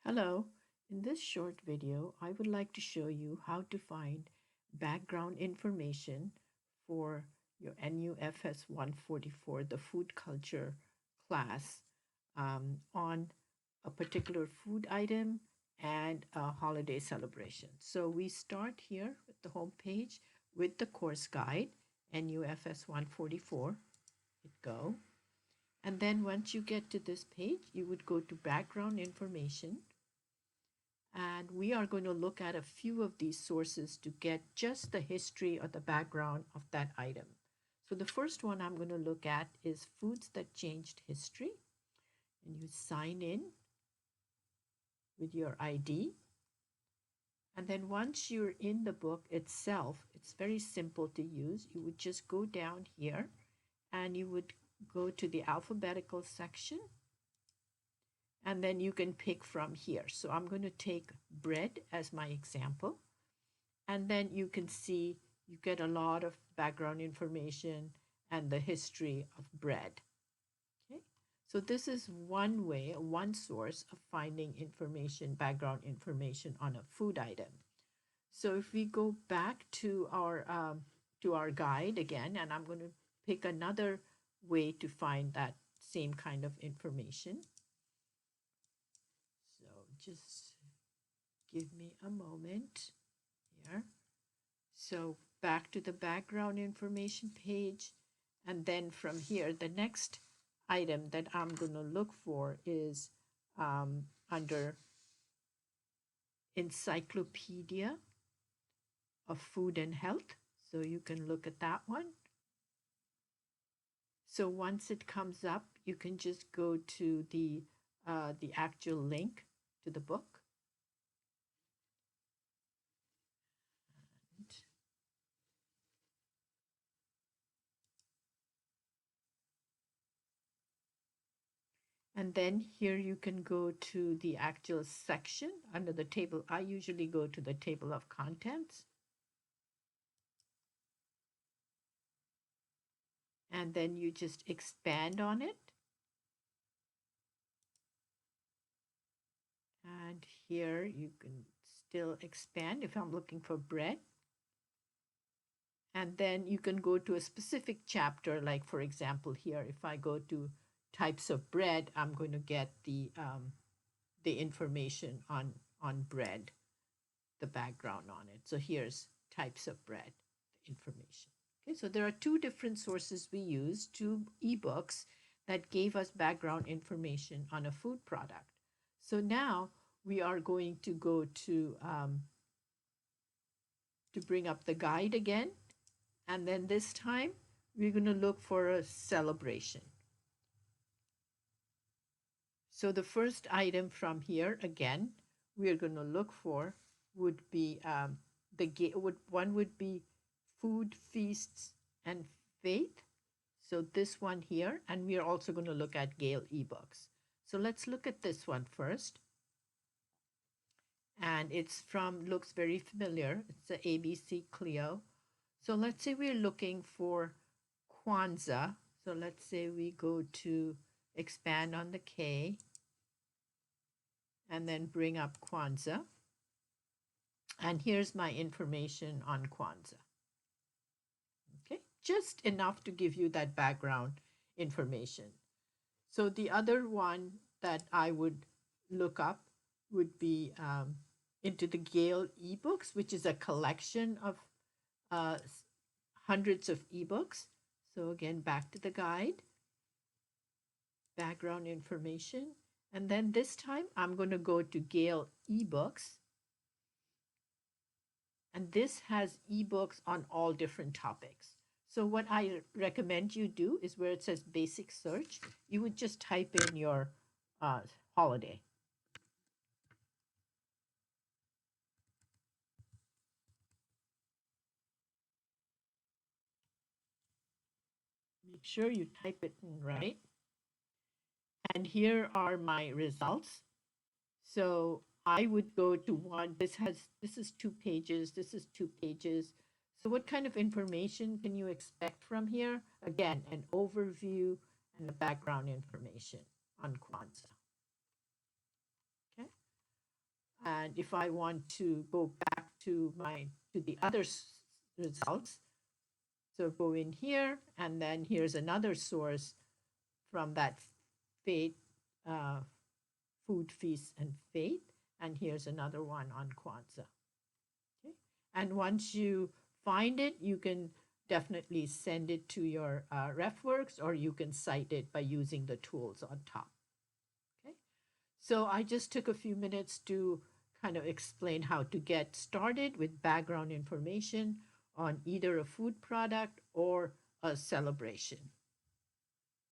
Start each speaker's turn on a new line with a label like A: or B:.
A: Hello, in this short video, I would like to show you how to find background information for your NUFS 144, the food culture class, on a particular food item and a holiday celebration. So we start here at the home page with the course guide, NUFS 144, hit go. And then once you get to this page, you would go to background information, and we are going to look at a few of these sources to get just the history or the background of that item. So the first one I'm going to look at is Foods That Changed History. And you sign in with your ID. And then once you're in the book itself, it's very simple to use. You would just go down here and you would go to the alphabetical section, and then you can pick from here. So I'm going to take bread as my example. And then you can see you get a lot of background information and the history of bread. Okay, so this is one way, one source of finding information, background information on a food item. So if we go back to our guide again, and I'm going to pick another way to find that same kind of information. So just give me a moment here. So back to the background information page. And then from here, the next item that I'm going to look for is under Encyclopedia of Food and Health. So you can look at that one. So once it comes up, you can just go to the actual link to the book. And then here you can go to the actual section under the table. I usually go to the table of contents. And then you just expand on it. And here you can still expand if I'm looking for bread. And then you can go to a specific chapter, like for example here, if I go to types of bread, I'm going to get the information on bread, the background on it. So here's types of bread, the information. Okay, so there are two different sources we use, two ebooks that gave us background information on a food product. So now we are going to go to bring up the guide again. And then this time we're going to look for a celebration. So the first item from here, again, we are going to look for would be one would be Food, Feasts, and Faith. So this one here, and we are also going to look at Gale ebooks. So let's look at this one first. And it's looks very familiar. It's the ABC Clio. So let's say we're looking for Kwanzaa. So let's say we go to expand on the K and then bring up Kwanzaa. And here's my information on Kwanzaa. Okay, just enough to give you that background information. So the other one that I would look up would be into the Gale ebooks, which is a collection of hundreds of ebooks. So again, back to the guide, background information. And then this time I'm going to go to Gale ebooks. And this has ebooks on all different topics. So what I recommend you do is where it says basic search, you would just type in your holiday. Make sure you type it in right. And here are my results. So I would go to one, this is 2 pages, this is 2 pages. So what kind of information can you expect from here? Again, an overview and the background information on Kwanzaa. Okay, And if I want to go back to the other results, so go in here, and then here's another source from that faith, uh, food, feast, and faith. And here's another one on Kwanzaa. Okay. And once you find it, you can definitely send it to your RefWorks, or you can cite it by using the tools on top. Okay. So I just took a few minutes to kind of explain how to get started with background information on either a food product or a celebration.